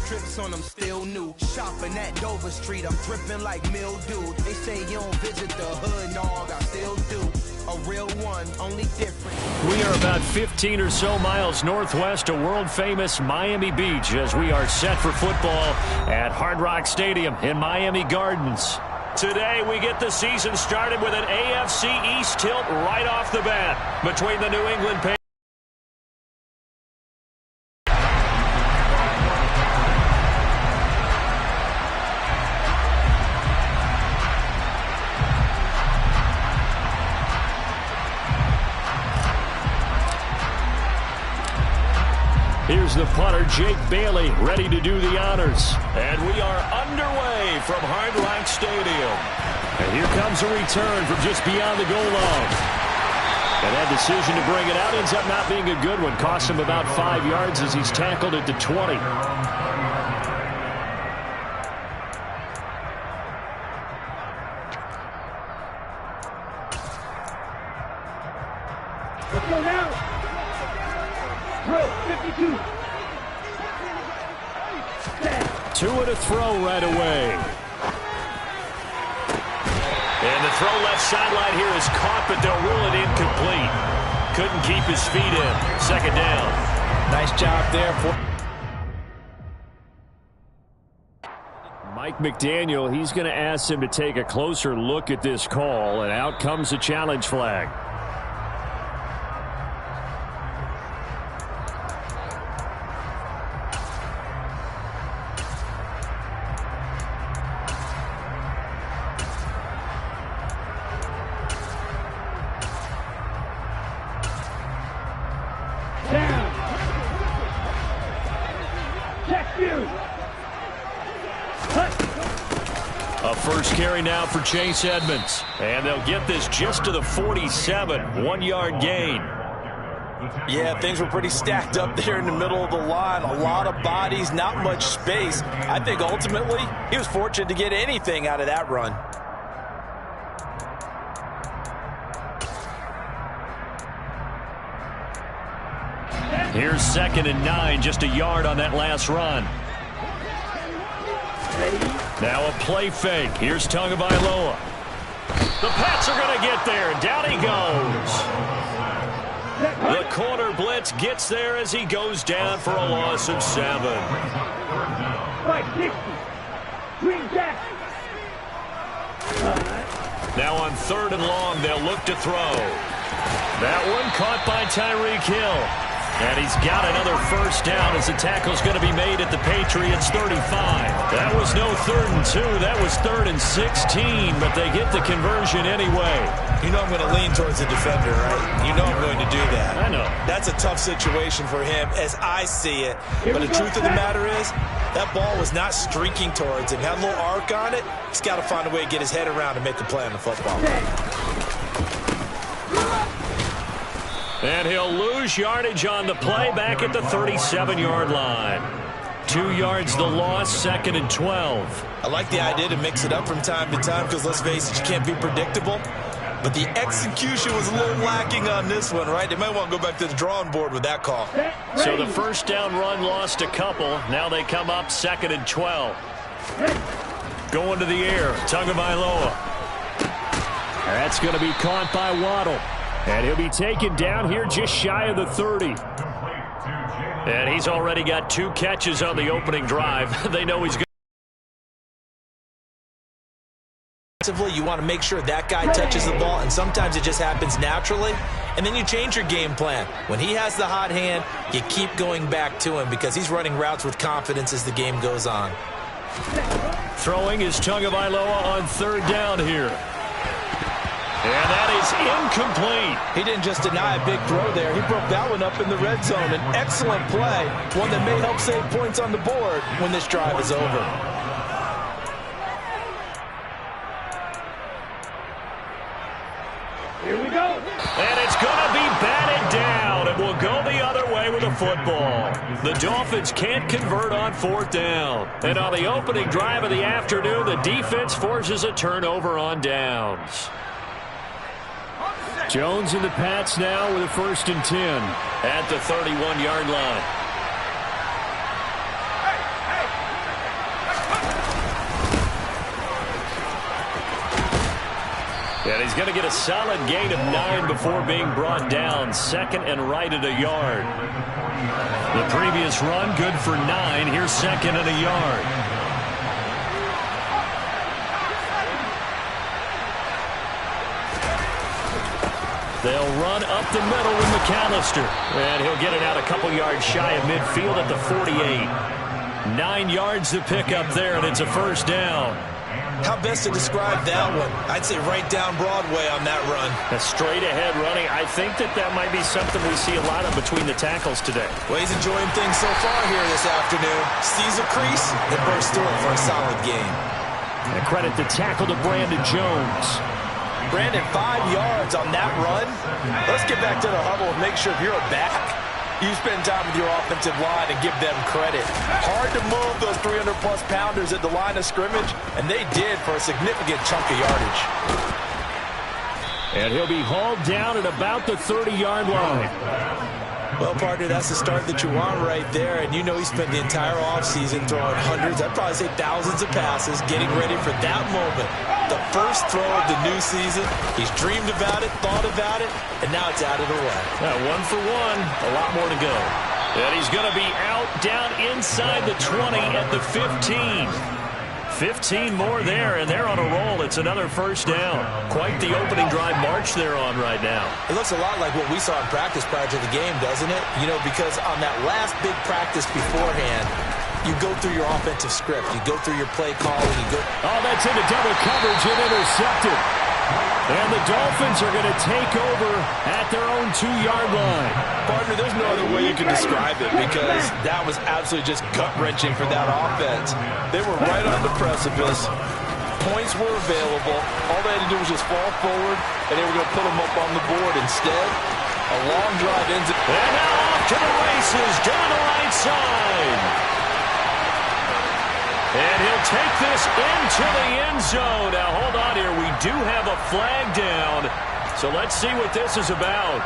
Trips on them still new. Shopping at Dover Street, I'm dripping like mildew. They say you don't visit the hood, dog, I still do. A real one, only different. We are about 15 or so miles northwest of world-famous Miami Beach as we are set for football at Hard Rock Stadium in Miami Gardens. Today, we get the season started with an AFC East tilt right off the bat between the New England Patriots. Here's the punter, Jake Bailey, ready to do the honors. And we are underway from Hard Rock Stadium. And here comes a return from just beyond the goal line. And that decision to bring it out ends up not being a good one. Cost him about 5 yards as he's tackled at the 20. Let's go now. 52. Two and a throw right away. And the throw left sideline here is caught, but they'll rule it incomplete. Couldn't keep his feet in. Second down. Nice job there. Mike McDaniel, he's going to ask him to take a closer look at this call, and out comes the challenge flag. A first carry now for Chase Edmonds. And they'll get this just to the 47. 1-yard gain. Yeah, things were pretty stacked up there in the middle of the line. A lot of bodies, not much space. I think ultimately he was fortunate to get anything out of that run. Here's 2nd and 9, just a yard on that last run. Now a play fake. Here's Tagovailoa. The Pats are going to get there. Down he goes. The corner blitz gets there as he goes down for a loss of 7. Now on 3rd and long, they'll look to throw. That one caught by Tyreek Hill. And he's got another first down as the tackle's going to be made at the Patriots 35. That was no 3rd and 2. That was 3rd and 16, but they get the conversion anyway. You know I'm going to lean towards the defender, right? You know I'm going to do that. I know. That's a tough situation for him as I see it. But the truth of the matter is, that ball was not streaking towards him. Had a little arc on it. He's got to find a way to get his head around and make the play on the football. And he'll lose yardage on the play back at the 37-yard line. 2 yards the loss, 2nd and 12. I like the idea to mix it up from time to time because, let's face it, you can't be predictable. But the execution was a little lacking on this one, right? They might want to go back to the drawing board with that call. So the first down run lost a couple. Now they come up 2nd and 12. Going to the air, Tagovailoa. That's going to be caught by Waddle. And he'll be taken down here just shy of the 30. And he's already got 2 catches on the opening drive. They know he's good. You want to make sure that guy touches the ball, and sometimes it just happens naturally, and then you change your game plan. When he has the hot hand, you keep going back to him because he's running routes with confidence as the game goes on. Throwing is Tagovailoa on 3rd down here. And that is incomplete. He didn't just deny a big throw there. He broke that one up in the red zone. An excellent play, one that may help save points on the board when this drive is over. Here we go. And it's going to be batted down. It will go the other way with the football. The Dolphins can't convert on 4th down. And on the opening drive of the afternoon, the defense forces a turnover on downs. Jones and the Pats now with a 1st and 10 at the 31-yard line. going to get a solid gain of 9 before being brought down. Second and right at a yard. The previous run, good for 9. Here's second and a yard. They'll run up the middle with McAllister. And he'll get it out a couple yards shy of midfield at the 48. 9 yards to pick up there, and it's a first down. How best to describe that one? I'd say right down Broadway on that run. A straight-ahead running. I think that might be something we see a lot of between the tackles today. Well, he's enjoying things so far here this afternoon. Sees a crease and bursts through it for a solid gain. And credit the tackle to Brandon Jones. Brandon, 5 yards on that run. Let's get back to the huddle and make sure if you're a back, you spend time with your offensive line and give them credit. Hard to move those 300-plus pounders at the line of scrimmage, and they did for a significant chunk of yardage. And he'll be hauled down at about the 30-yard line. Well, partner, that's the start that you want right there, and you know he spent the entire offseason throwing hundreds, I'd probably say thousands of passes, getting ready for that moment. The first throw of the new season. He's dreamed about it, thought about it, and now it's out of the way. 1 for 1, a lot more to go. And he's going to be out down inside the 20 at the 15. 15 more there, and they're on a roll. It's another first down. Quite the opening drive march they're on right now. It looks a lot like what we saw in practice prior to the game, doesn't it? You know, because on that last big practice beforehand, you go through your offensive script. You go through your play calling. You go. Oh, that's into double coverage and intercepted. And the Dolphins are going to take over at their own 2-yard line. Partner, there's no other way you can describe it because that was absolutely just gut-wrenching for that offense. They were right on the precipice. Points were available. All they had to do was just fall forward, and they were going to put them up on the board. Instead, a long drive ends it. And now off to the races down the right side. And he'll take this into the end zone. Now, hold on here. We do have a flag down. So let's see what this is about.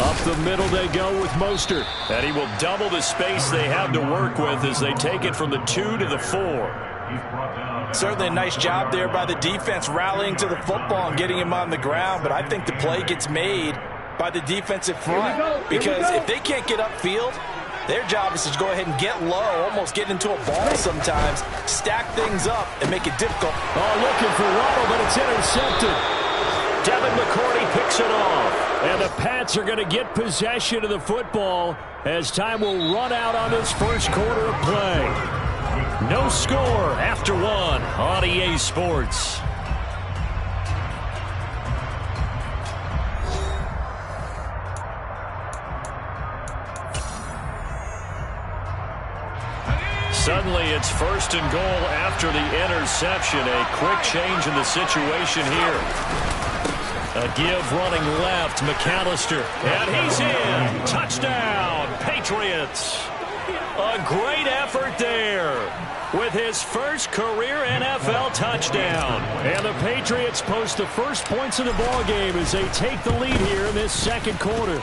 Up the middle they go with Mostert. And he will double the space they have to work with as they take it from the 2 to the 4. Certainly a nice job there by the defense rallying to the football and getting him on the ground, but I think the play gets made by the defensive front because if they can't get upfield, their job is to go ahead and get low, almost get into a ball sometimes, stack things up, and make it difficult. Oh, looking for Waddle, but it's intercepted. Devin McCourty picks it off, and the Pats are going to get possession of the football as time will run out on this first quarter of play. No score after 1 on EA Sports. Suddenly it's first and goal after the interception. A quick change in the situation here. A give running left, McAllister. And he's in. Touchdown, Patriots. A great effort there with his first career NFL touchdown. And the Patriots post the first points of the ball game as they take the lead here in this second quarter.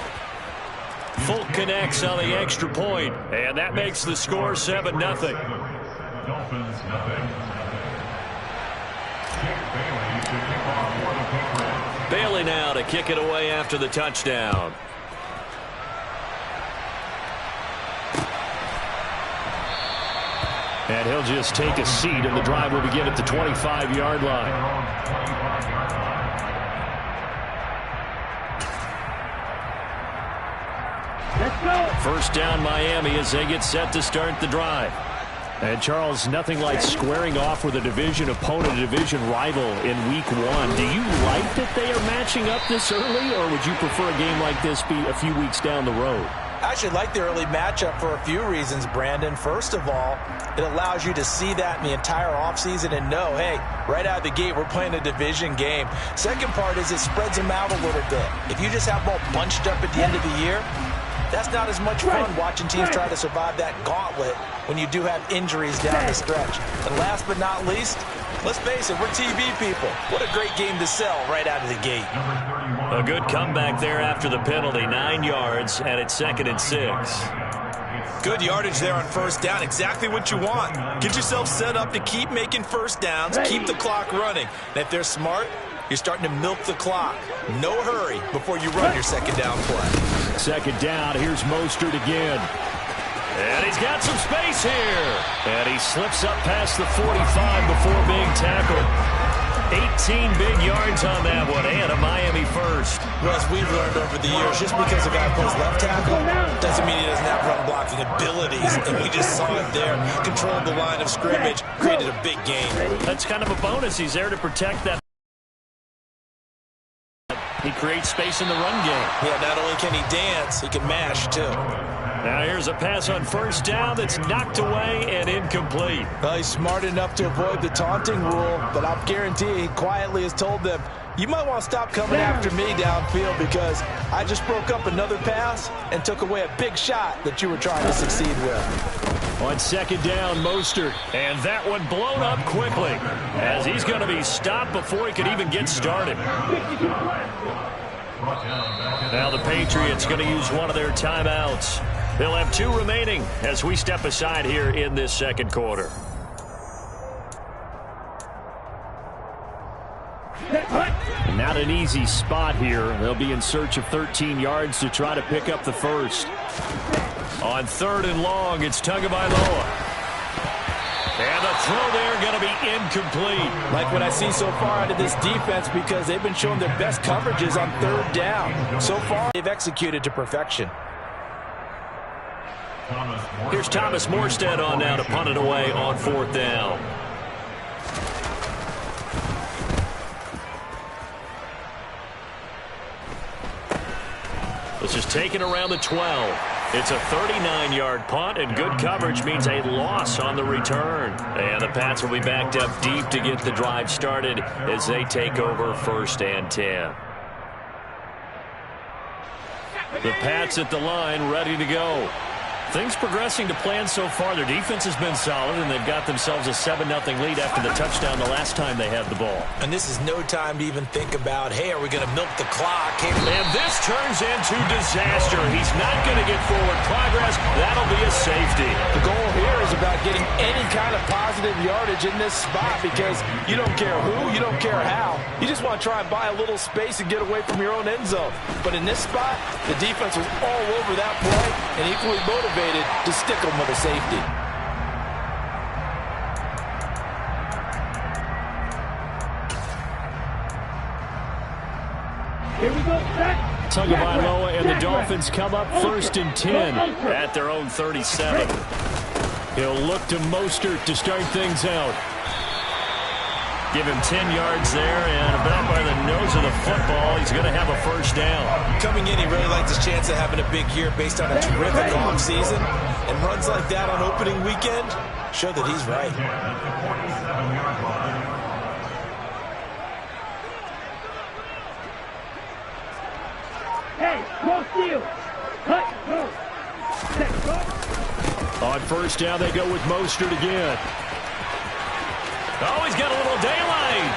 Folk connects on the extra point, and that makes the score 7-0. Bailey now to kick it away after the touchdown. And he'll just take a seat, and the drive will begin at the 25-yard line. Let's go. First down Miami as they get set to start the drive. And, Charles, nothing like squaring off with a division opponent, a division rival in Week 1. Do you like that they are matching up this early, or would you prefer a game like this be a few weeks down the road? I actually like the early matchup for a few reasons, Brandon. First of all, it allows you to see that in the entire offseason and know, hey, right out of the gate, we're playing a division game. Second part is it spreads them out a little bit. If you just have them all bunched up at the end of the year, That's not as much fun watching teams try to survive that gauntlet when you do have injuries down the stretch. And last but not least, let's face it, we're TV people. What a great game to sell right out of the gate. A good comeback there after the penalty. 9 yards, and it's 2nd and 6. Good yardage there on first down. Exactly what you want. Get yourself set up to keep making first downs, keep the clock running. And if they're smart, you're starting to milk the clock. No hurry before you run your second down play. 2nd down, here's Mostert again. And he's got some space here. And he slips up past the 45 before being tackled. 18 big yards on that one, and a Miami first. Well, as we've learned over the years, just because a guy plays left tackle doesn't mean he doesn't have run-blocking abilities. And we just saw it there. Controlled the line of scrimmage, created a big gain. That's kind of a bonus. He's there to protect that. He creates space in the run game. Yeah, not only can he dance, he can mash, too. Now here's a pass on first down that's knocked away and incomplete. Well, he's smart enough to avoid the taunting rule, but I'll guarantee he quietly has told them, you might want to stop coming after me downfield because I just broke up another pass and took away a big shot that you were trying to succeed with. On 2nd down, Mostert, and that one blown up quickly as he's going to be stopped before he could even get started. Now the Patriots going to use one of their timeouts. They'll have 2 remaining as we step aside here in this second quarter. Not an easy spot here. They'll be in search of 13 yards to try to pick up the first. On 3rd and long, it's Tagovailoa. And the throw there going to be incomplete. Like what I see so far out of this defense because they've been showing their best coverages on 3rd down. So far, they've executed to perfection. Here's Thomas Morstead on now to punt it away on 4th down. This is taken around the 12. It's a 39-yard punt, and good coverage means a loss on the return. And the Pats will be backed up deep to get the drive started as they take over 1st and 10. The Pats at the line, ready to go. Things progressing to plan so far. Their defense has been solid, and they've got themselves a 7-0 lead after the touchdown the last time they had the ball. And this is no time to even think about, hey, are we going to milk the clock? Hey, and this turns into disaster. He's not going to get forward progress. That'll be a safety. The goal here is about getting any kind of positive yardage in this spot because you don't care who, you don't care how. You just want to try and buy a little space and get away from your own end zone. But in this spot, the defense was all over that play and equally motivated to stick them with a safety. Here we go, set. Tagovailoa and the Dolphins come up 1st and 10 at their own 37. He'll look to Mostert to start things out. Give him 10 yards there, and about by the nose of the football, he's going to have a first down. Coming in, he really likes his chance of having a big year based on a terrific offseason. And runs like that on opening weekend show that he's right. Hey, close to you. Cut, go. Set, go. On first down, they go with Mostert again. Oh, he's got a little daylight.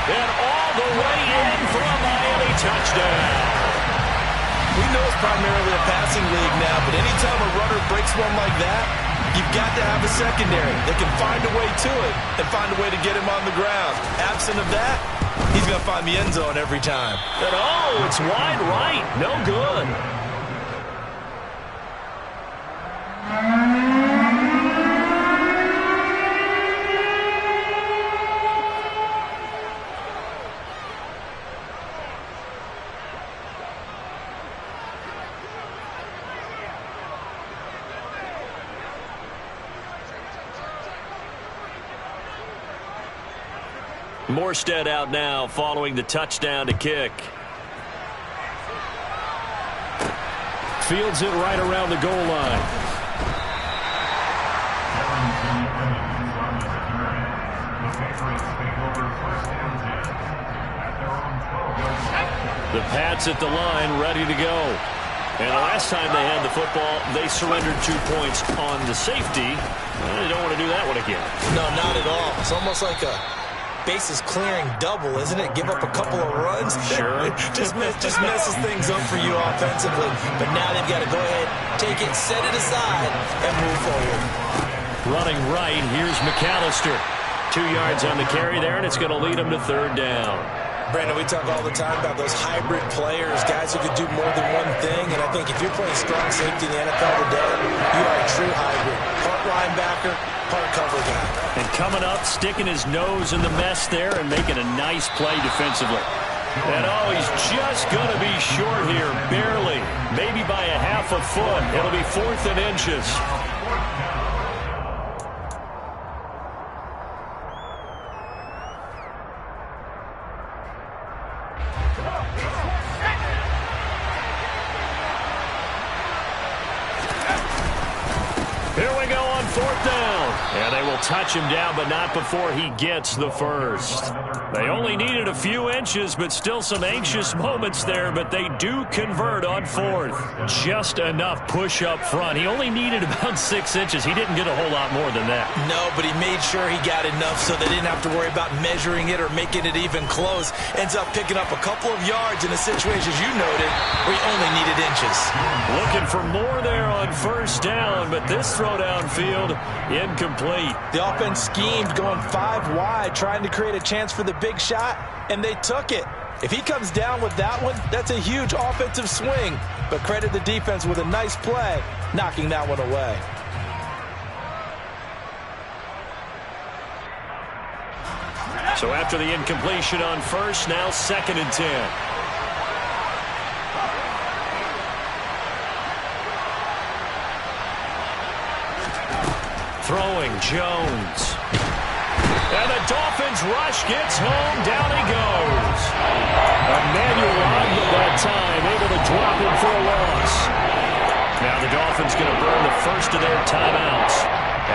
And all the way in for a Miami touchdown. We know it's primarily a passing league now, but anytime a runner breaks one like that, you've got to have a secondary that can find a way to it and find a way to get him on the ground. Absent of that, he's going to find the end zone every time. And oh, it's wide right. No good. Morstead out now following the touchdown to kick. Fields it right around the goal line. The Pats at the line, ready to go. And the last time they had the football, they surrendered 2 points on the safety. They don't want to do that one again. No, not at all. It's almost like a bases clearing double, isn't it? Give up a couple of runs. Sure. just messes things up for you offensively. But now they've got to go ahead, take it, set it aside, and move forward. Running right, here's McAllister. 2 yards on the carry there, and it's going to lead him to third down. Brandon, we talk all the time about those hybrid players, guys who could do more than one thing. And I think if you're playing strong safety in the NFL today, you are a true hybrid. Part linebacker, part cover guy. And coming up, sticking his nose in the mess there and making a nice play defensively. And he's just going to be short here, barely. Maybe by a half a foot. It'll be 4th and inches. Here we go on 4th down. And they will touch him down, but not before he gets the first. They only needed a few inches, but still some anxious moments there, but they do convert on 4th. Just enough push up front. He only needed about 6 inches. He didn't get a whole lot more than that. No, but he made sure he got enough so they didn't have to worry about measuring it or making it even close. Ends up picking up a couple of yards in a situation, as you noted, where he only needed inches. Looking for more there on 1st down, but this throw downfield, incomplete. The offense schemed going 5 wide, trying to create a chance for the big shot, and they took it. If he comes down with that one, that's a huge offensive swing. But credit the defense with a nice play, knocking that one away. So after the incompletion on 1st, now 2nd and 10. Throwing Jones. And the Dolphins rush gets home. Down he goes. Emmanuel Ogba that time, able to drop him for a loss. Now the Dolphins going to burn the first of their timeouts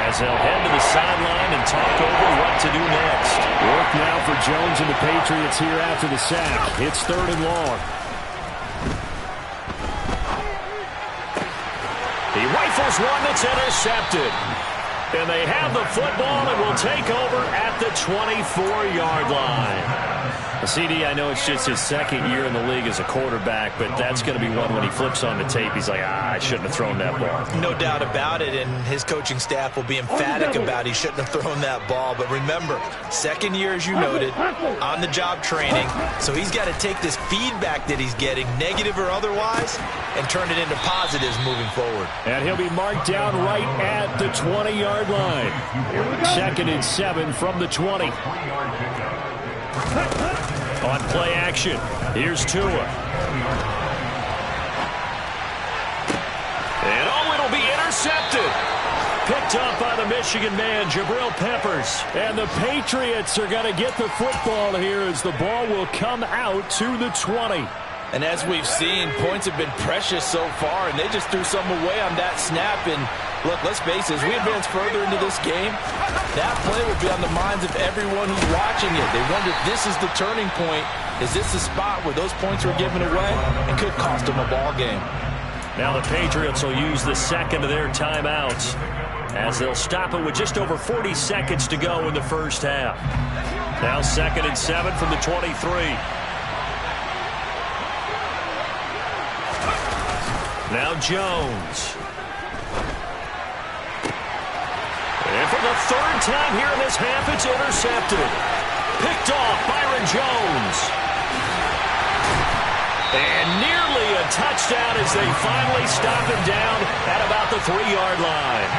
as they'll head to the sideline and talk over what to do next. Work now for Jones and the Patriots here after the sack. It's 3rd and long. He rifles one that's intercepted. And they have the football and will take over at the 24-yard line. CD, I know it's just his 2nd year in the league as a quarterback, but that's going to be one when he flips on the tape. He's like, I shouldn't have thrown that ball. No doubt about it, and his coaching staff will be emphatic about he shouldn't have thrown that ball. But remember, 2nd year, as you noted, on-the-job training, so he's got to take this feedback that he's getting, negative or otherwise, and turn it into positives moving forward. And he'll be marked down right at the 20-yard line. 2nd and 7 from the 20. On play action, here's Tua. And it'll be intercepted. Picked up by the Michigan man, Jabril Peppers. And the Patriots are going to get the football here as the ball will come out to the 20. And as we've seen, points have been precious so far, and they just threw some away on that snap. And look, let's face it, as we advance further into this game, that play will be on the minds of everyone who's watching it. They wonder if this is the turning point. Is this the spot where those points were given away and could cost them a ball game? Now the Patriots will use the 2nd of their timeouts as they'll stop it with just over 40 seconds to go in the 1st half. Now 2nd and 7 from the 23. Now Jones. And for the 3rd time here in this half, it's intercepted. Picked off Byron Jones. And nearly a touchdown as they finally stop him down at about the 3-yard line.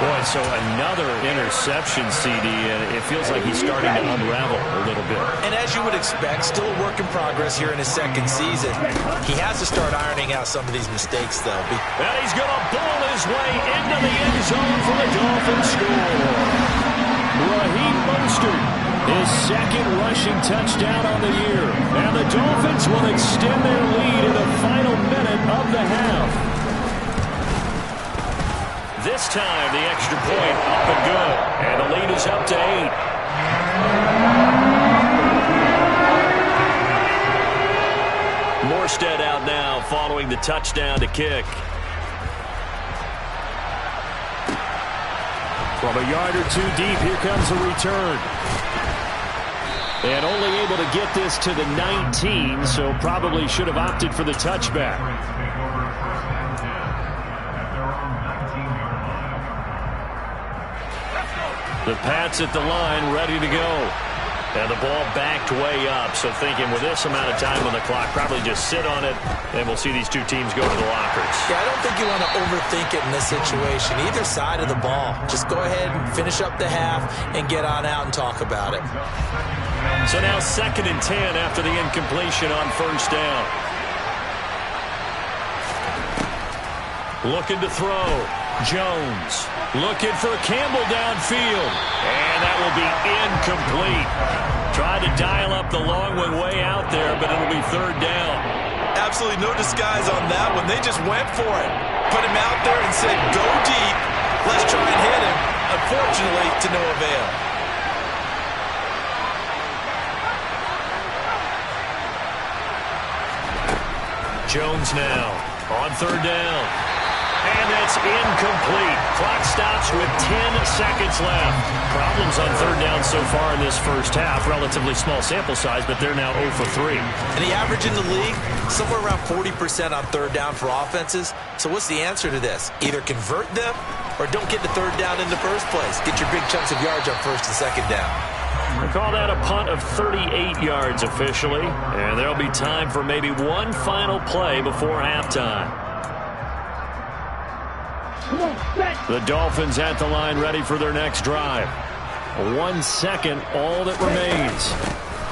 Boy, so another interception, CD, and it feels like he's starting to unravel a little bit. And as you would expect, still a work in progress here in his 2nd season. He has to start ironing out some of these mistakes, though. And he's going to bowl his way into the end zone for the Dolphins score. Raheem Mostert, his 2nd rushing touchdown on the year. And the Dolphins will extend their lead in the final minute of the half. This time, the extra point up and good. And the lead is up to 8. touchdown to kick. From a yard or two deep, here comes a return. And only able to get this to the 19, so probably should have opted for the touchback. The Pats at the line, ready to go. And the ball backed way up, so thinking with this amount of time on the clock, probably just sit on it, and we'll see these two teams go to the lockers. Yeah, I don't think you want to overthink it in this situation. Either side of the ball. Just go ahead and finish up the half and get on out and talk about it. So now 2nd and 10 after the incompletion on first down. Looking to throw. Jones looking for Campbell downfield. And that will be incomplete. Tried to dial up the long one way out there, but it'll be 3rd down. Absolutely no disguise on that one. They just went for it. Put him out there and said, go deep. Let's try and hit him. Unfortunately, to no avail. Jones now on 3rd down. And that's incomplete. Clock stops with 10 seconds left. Problems on 3rd down so far in this first half. Relatively small sample size, but they're now 0 for 3. And the average in the league, somewhere around 40% on 3rd down for offenses. So what's the answer to this? Either convert them or don't get to 3rd down in the first place. Get your big chunks of yards on 1st and 2nd down. We call that a punt of 38 yards officially. And there'll be time for maybe one final play before halftime. The Dolphins at the line ready for their next drive. 1 second, all that remains.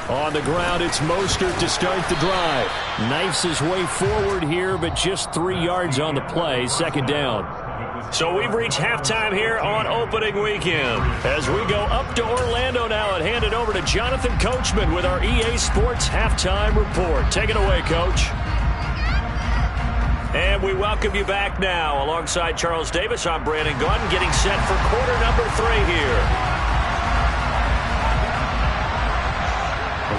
On the ground, it's Mostert to start the drive. Knifes his way forward here, but just 3 yards on the play. 2nd down. So we've reached halftime here on opening weekend. As we go up to Orlando now and hand it over to Jonathan Coachman with our EA Sports Halftime Report. Take it away, Coach. And we welcome you back now. Alongside Charles Davis, I'm Brandon Gunn, getting set for quarter number 3 here.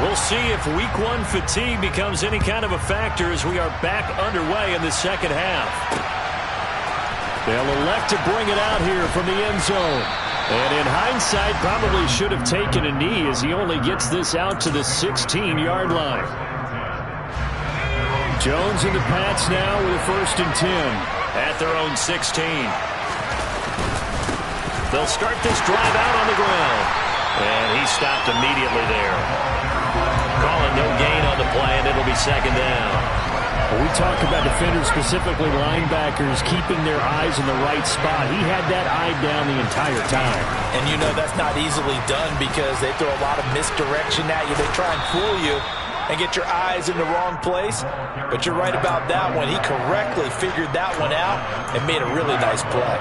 We'll see if week 1 fatigue becomes any kind of a factor as we are back underway in the second half. They'll elect to bring it out here from the end zone. And in hindsight, probably should have taken a knee as he only gets this out to the 16-yard line. Jones and the Pats now with a 1st and 10 at their own 16. They'll start this drive out on the ground. And he stopped immediately there. Calling no gain on the play, and it'll be 2nd down. When we talk about defenders, specifically linebackers, keeping their eyes in the right spot. He had that eye down the entire time. And you know that's not easily done because they throw a lot of misdirection at you. They try and fool you and get your eyes in the wrong place. But you're right about that one. He correctly figured that one out and made a really nice play.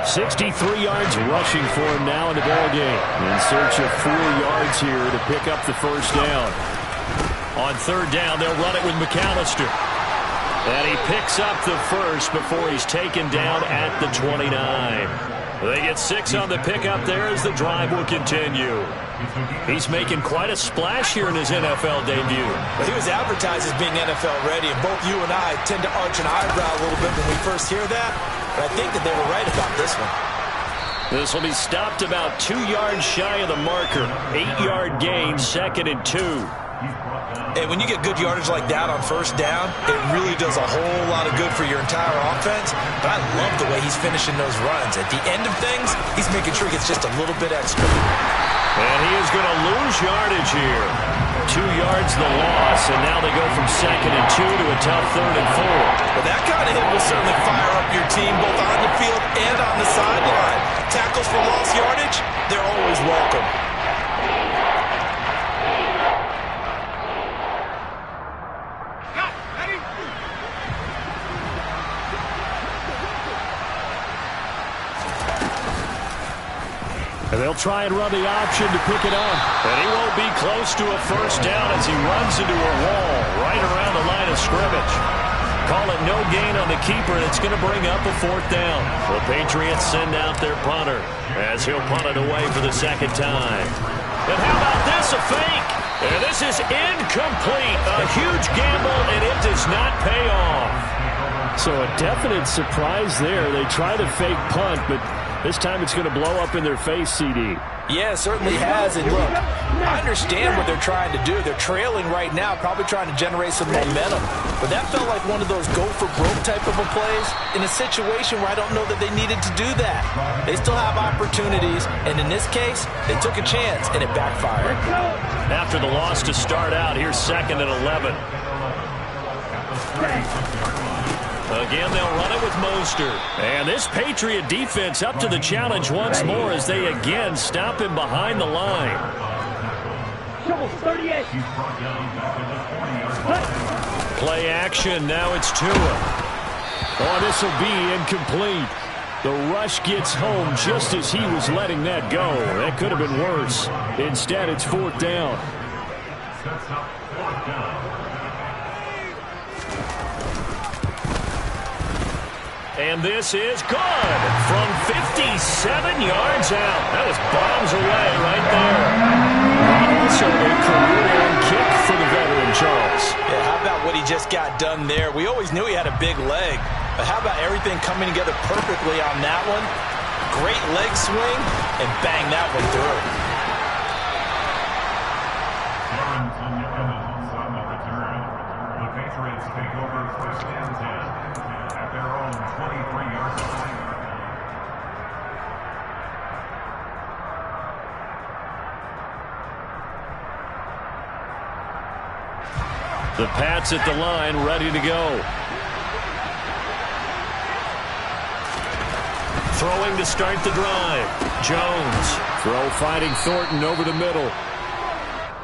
63 yards rushing for him now in the ballgame. In search of 4 yards here to pick up the 1st down. On 3rd down, they'll run it with McAllister. And he picks up the 1st before he's taken down at the 29. They get 6 on the pickup there as the drive will continue. He's making quite a splash here in his NFL debut. Well, he was advertised as being NFL ready, and both you and I tend to arch an eyebrow a little bit when we first hear that, but I think that they were right about this one. This will be stopped about 2 yards shy of the marker. 8-yard gain, 2nd and 2. And when you get good yardage like that on 1st down, it really does a whole lot of good for your entire offense. But I love the way he's finishing those runs. At the end of things, he's making sure he gets just a little bit extra. And he is going to lose yardage here. 2 yards the loss, and now they go from 2nd and 2 to a tough 3rd and 4. Well, that kind of hit will certainly fire up your team both on the field and on the sideline. Tackles for lost yardage, they're always welcome. And they'll try and run the option to pick it up. And he won't be close to a 1st down as he runs into a wall right around the line of scrimmage. Call it no gain on the keeper, and it's going to bring up a 4th down. The Patriots send out their punter as he'll punt it away for the 2nd time. And how about this, a fake? And this is incomplete. A huge gamble, and it does not pay off. So a definite surprise there. They try to fake punt, but this time it's going to blow up in their face, CD. Yeah, it certainly has. And look, I understand what they're trying to do. They're trailing right now, probably trying to generate some momentum. But that felt like one of those go-for-broke type of a plays in a situation where I don't know that they needed to do that. They still have opportunities, and in this case, they took a chance, and it backfired. After the loss to start out, here's 2nd and 11. Again, they'll run it with Mostert. And this Patriot defense up to the challenge once more as they again stop him behind the line. Play action. Now it's Tua. Oh, this will be incomplete. The rush gets home just as he was letting that go. That could have been worse. Instead, it's 4th down. And this is good from 57 yards out. That was bombs away right there. Also a career-long kick for the veteran, Charles. Yeah, how about what he just got done there? We always knew he had a big leg, but how about everything coming together perfectly on that one? Great leg swing, and bang that one through. The Pats at the line, ready to go. Throwing to start the drive. Jones. Throw finding Thornton over the middle.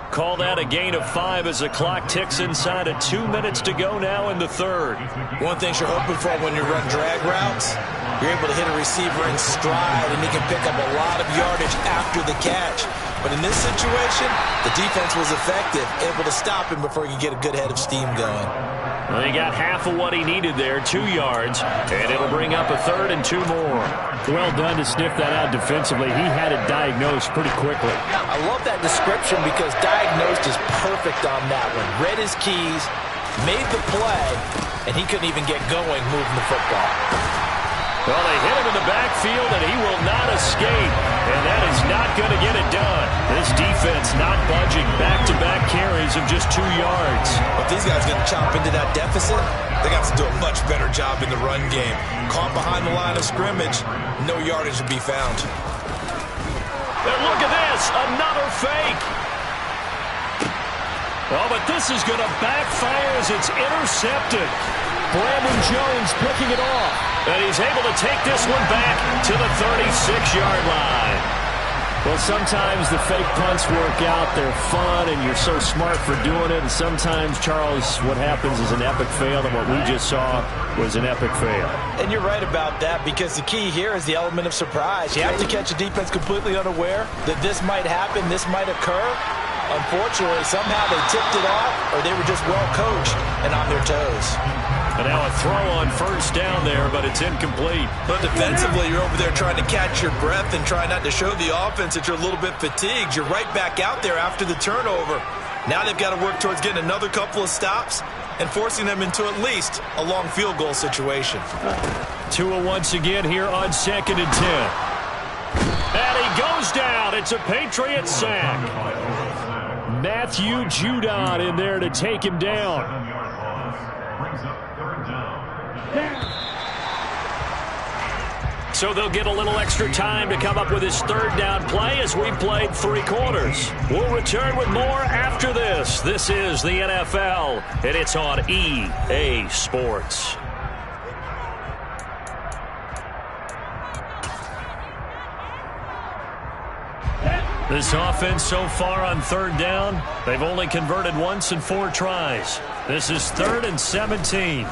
Call that a gain of 5 as the clock ticks inside of 2 minutes to go now in the 3rd. One thing you're hoping for when you run drag routes, you're able to hit a receiver in stride, and he can pick up a lot of yardage after the catch. But in this situation, the defense was effective, able to stop him before he could get a good head of steam going. Well, he got half of what he needed there, 2 yards, and it'll bring up a 3rd and 2 more. Well done to sniff that out defensively. He had it diagnosed pretty quickly. I love that description because diagnosed is perfect on that one. Read his keys, made the play, and he couldn't even get going moving the football. Well, they hit him in the backfield, and he will not escape. And that is not going to get it done. This defense not budging. Back-to-back carries of just 2 yards. If these guys are going to chop into that deficit, they got to do a much better job in the run game. Caught behind the line of scrimmage, no yardage to be found. And look at this, another fake. Oh, but this is going to backfire as it's intercepted. Brandon Jones picking it off. And he's able to take this one back to the 36-yard line. Well, sometimes the fake punts work out. They're fun, and you're so smart for doing it. And sometimes, Charles, what happens is an epic fail, and what we just saw was an epic fail. And you're right about that, because the key here is the element of surprise. You have to catch a defense completely unaware that this might happen, this might occur. Unfortunately, somehow they tipped it off, or they were just well coached and on their toes. And now a throw on 1st down there, but it's incomplete. But defensively, you're over there trying to catch your breath and try not to show the offense that you're a little bit fatigued. You're right back out there after the turnover. Now they've got to work towards getting another couple of stops and forcing them into at least a long field goal situation. Tua once again here on 2nd and 10. And he goes down. It's a Patriot sack. Matthew Judon in there to take him down. So they'll get a little extra time to come up with his 3rd down play as we played 3 quarters. We'll return with more after this. This is the NFL, and it's on EA Sports. This offense so far on 3rd down, they've only converted once in 4 tries. This is 3rd and 17.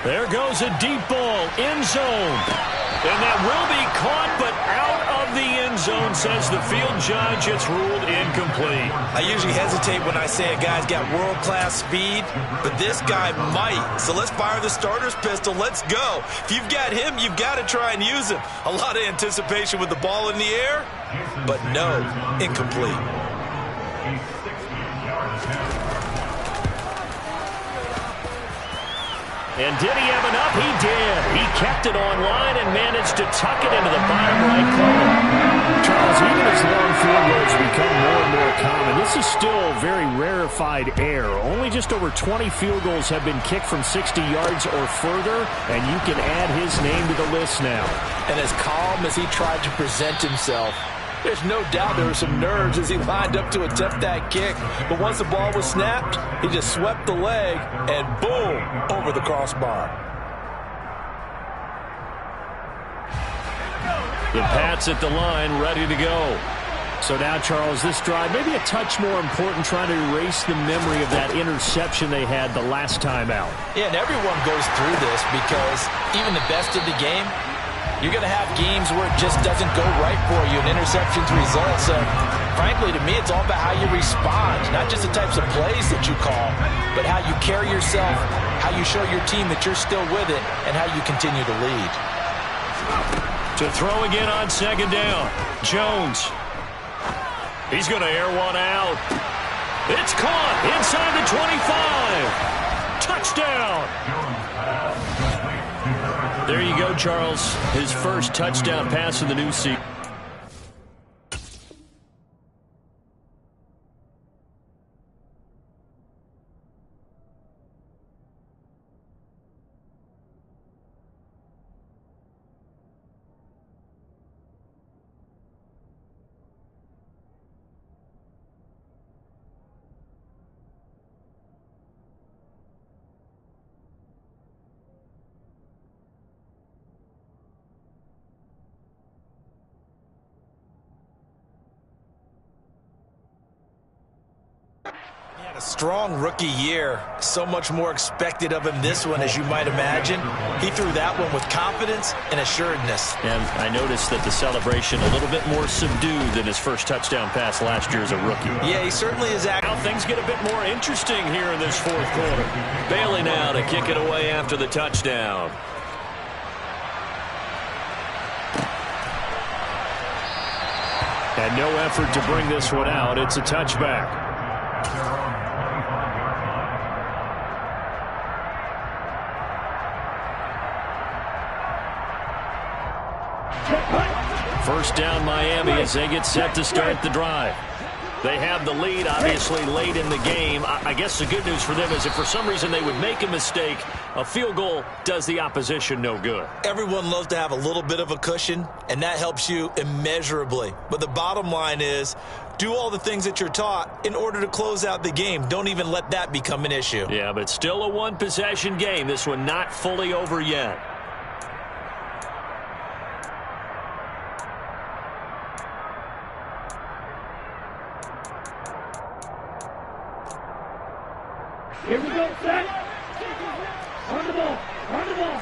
There goes a deep ball, end zone. And that will be caught, but out of the end zone, says the field judge. It's ruled incomplete. I usually hesitate when I say a guy's got world-class speed, but this guy might. So let's fire the starter's pistol. Let's go. If you've got him, you've got to try and use him. A lot of anticipation with the ball in the air, but no, incomplete. And did he have enough? He did. He kept it online and managed to tuck it into the bottom right corner. Charles, even as long field goals become more and more common, this is still very rarefied air. Only just over 20 field goals have been kicked from 60 yards or further, and you can add his name to the list now. And as calm as he tried to present himself, there's no doubt there were some nerves as he lined up to attempt that kick. But once the ball was snapped, he just swept the leg and boom, over the crossbar. The Pats at the line, ready to go. So now, Charles, this drive maybe a touch more important, trying to erase the memory of that interception they had the last time out. Yeah, and everyone goes through this because even the best of the game, you're going to have games where it just doesn't go right for you, and interceptions result. So, frankly, to me, it's all about how you respond, not just the types of plays that you call, but how you carry yourself, how you show your team that you're still with it, and how you continue to lead. To throw again on second down, Jones. He's going to air one out. It's caught inside the 25. Touchdown. There you go, Charles. His first touchdown pass of the new season. A strong rookie year. So much more expected of him this one, as you might imagine. He threw that one with confidence and assuredness. And I noticed that the celebration a little bit more subdued than his first touchdown pass last year as a rookie. Yeah, he certainly is active. Now things get a bit more interesting here in this fourth quarter. Bailey now to kick it away after the touchdown. And no effort to bring this one out. It's a touchback. First down Miami as they get set to start the drive. They have the lead, obviously, late in the game. I guess the good news for them is if for some reason they would make a mistake, a field goal does the opposition no good. Everyone loves to have a little bit of a cushion, and that helps you immeasurably. But the bottom line is, do all the things that you're taught in order to close out the game. Don't even let that become an issue. Yeah, but still a one-possession game. This one not fully over yet. Here we go, set. On the ball, on the ball.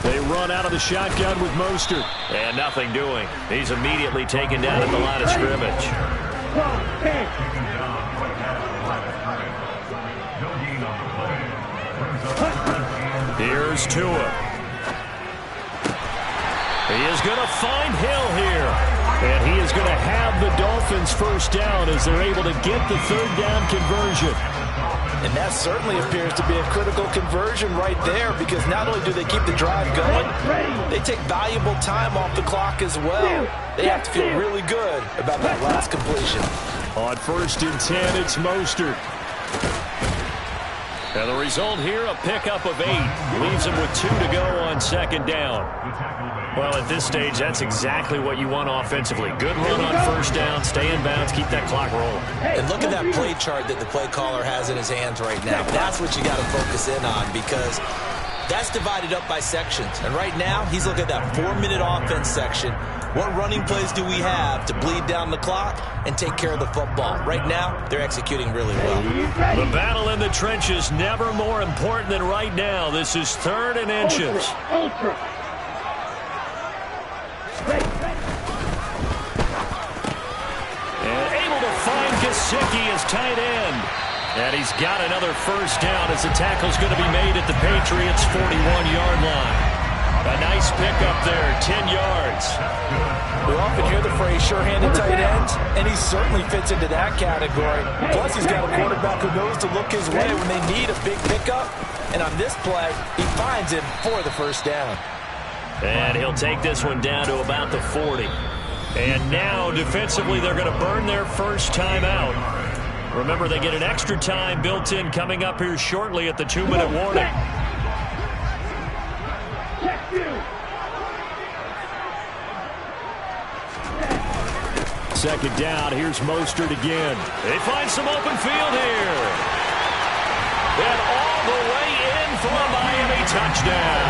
They run out of the shotgun with Mostert. And nothing doing. He's immediately taken down at the line of scrimmage. Here's Tua. He is going to find Hill here. And he is going to have the Dolphins first down as they're able to get the third down conversion. And that certainly appears to be a critical conversion right there, because not only do they keep the drive going, they take valuable time off the clock as well. They have to feel really good about that last completion. On 1st and 10, it's Mostert. And the result here, a pickup of 8. Leaves him with 2 to go on second down. Well, at this stage, that's exactly what you want offensively. Good run on first down, stay in bounds, keep that clock rolling. And look at that play chart that the play caller has in his hands right now. That's what you got to focus in on, because that's divided up by sections. And right now, he's looking at that 4-minute offense section. What running plays do we have to bleed down the clock and take care of the football? Right now, they're executing really well. The battle in the trenches, never more important than right now. This is 3rd and inches. Ultra. And able to find Gesicki as tight end. And he's got another first down as the tackle's going to be made at the Patriots' 41-yard line. A nice pickup there, 10 yards. We often hear the phrase sure-handed tight ends, and he certainly fits into that category. Plus, he's got a quarterback who knows to look his way when they need a big pickup. And on this play, he finds him for the first down. And he'll take this one down to about the 40. And now, defensively, they're going to burn their first time out. Remember, they get an extra time built in coming up here shortly at the 2-minute warning. Second down, here's Mostert again. They find some open field here. And all the way in for a Miami touchdown.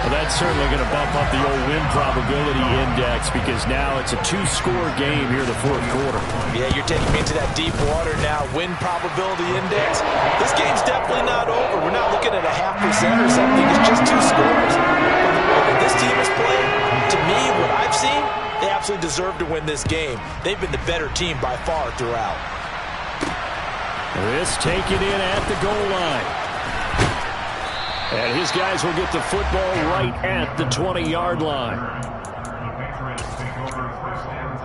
Well, that's certainly going to bump up the old win probability index because now it's a 2-score game here in the fourth quarter. Yeah, you're taking me into that deep water now. Win probability index. This game's definitely not over. We're not looking at a 0.5% or something. It's just 2 scores. But the way that this team is playing, to me, what I've seen, they absolutely deserve to win this game. They've been the better team by far throughout. This taken in at the goal line. And his guys will get the football right at the 20-yard line. Patriots take over first and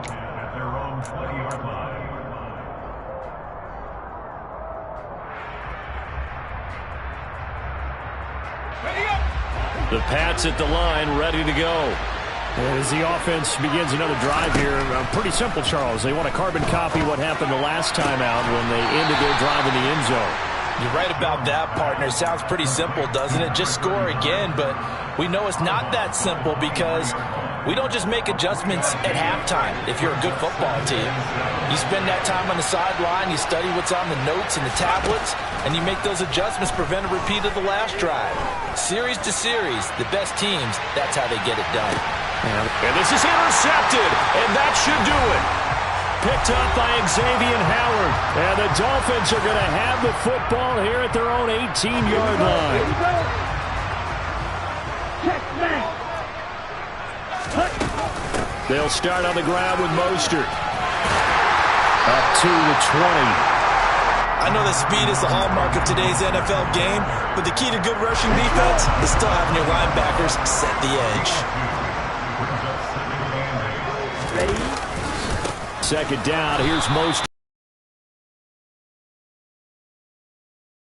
10 at their own 20-yard line. The Pats at the line, ready to go. As the offense begins another drive here, pretty simple, Charles. They want to carbon copy what happened the last time out when they ended their drive in the end zone. You're right about that, partner. Sounds pretty simple, doesn't it? Just score again, but we know it's not that simple because we don't just make adjustments at halftime if you're a good football team. You spend that time on the sideline, you study what's on the notes and the tablets, and you make those adjustments, prevent a repeat of the last drive. Series to series, the best teams, that's how they get it done. And this is intercepted, and that should do it. Picked up by Xavier Howard. And the Dolphins are going to have the football here at their own 18-yard line. They'll start on the ground with Mostert. Up to the 20. I know that speed is the hallmark of today's NFL game, but the key to good rushing defense is still having your linebackers set the edge. Ready? Second down, here's Mostert.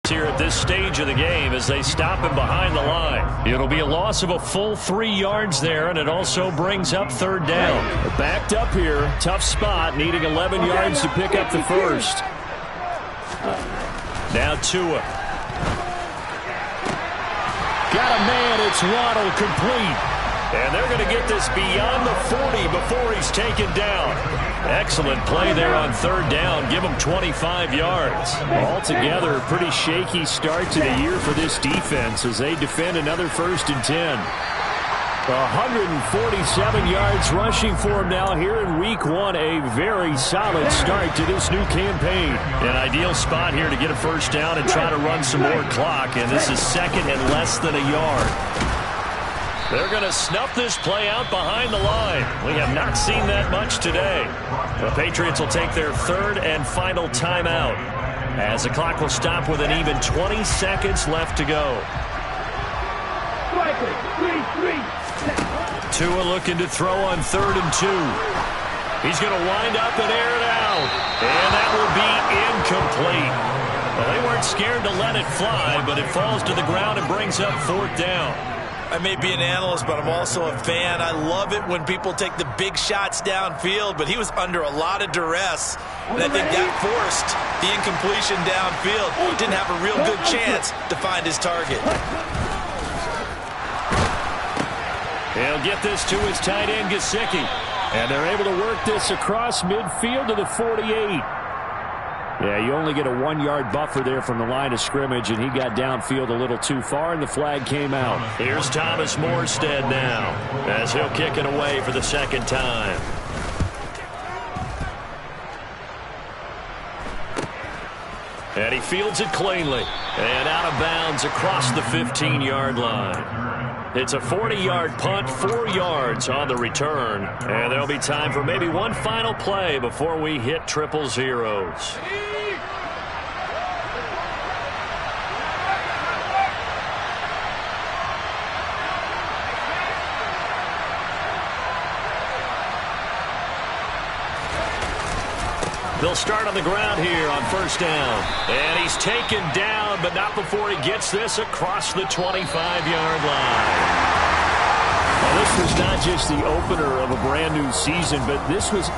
Here at this stage of the game as they stop him behind the line. It'll be a loss of a full 3 yards there, and it also brings up third down. They're backed up here, tough spot, needing 11 yards to pick up the first. Now Tua. Got a man, it's Waddle, complete. And they're going to get this beyond the 40 before he's taken down. Excellent play there on third down. Give him 25 yards. Altogether, pretty shaky start to the year for this defense as they defend another 1st and 10. 147 yards rushing for him now here in week 1. A very solid start to this new campaign. An ideal spot here to get a first down and try to run some more clock. And this is second and less than a yard. They're going to snuff this play out behind the line. We have not seen that much today. The Patriots will take their third and final timeout as the clock will stop with an even 20 seconds left to go. Tua looking to throw on 3rd and 2. He's going to wind up and air it out. And that will be incomplete. Well, they weren't scared to let it fly, but it falls to the ground and brings up 4th down. I may be an analyst, but I'm also a fan. I love it when people take the big shots downfield, but he was under a lot of duress. And I think that forced the incompletion downfield. Didn't have a real good chance to find his target. He'll get this to his tight end, Gesicki. And they're able to work this across midfield to the 48. Yeah, you only get a 1-yard buffer there from the line of scrimmage, and he got downfield a little too far, and the flag came out. Here's Thomas Morstead now as he'll kick it away for the second time. And he fields it cleanly. And out of bounds across the 15-yard line. It's a 40-yard punt, 4 yards on the return. And there'll be time for maybe one final play before we hit triple zeros. They'll start on the ground here on first down. And he's taken down, but not before he gets this across the 25-yard line. Well, this was not just the opener of a brand new season, but this was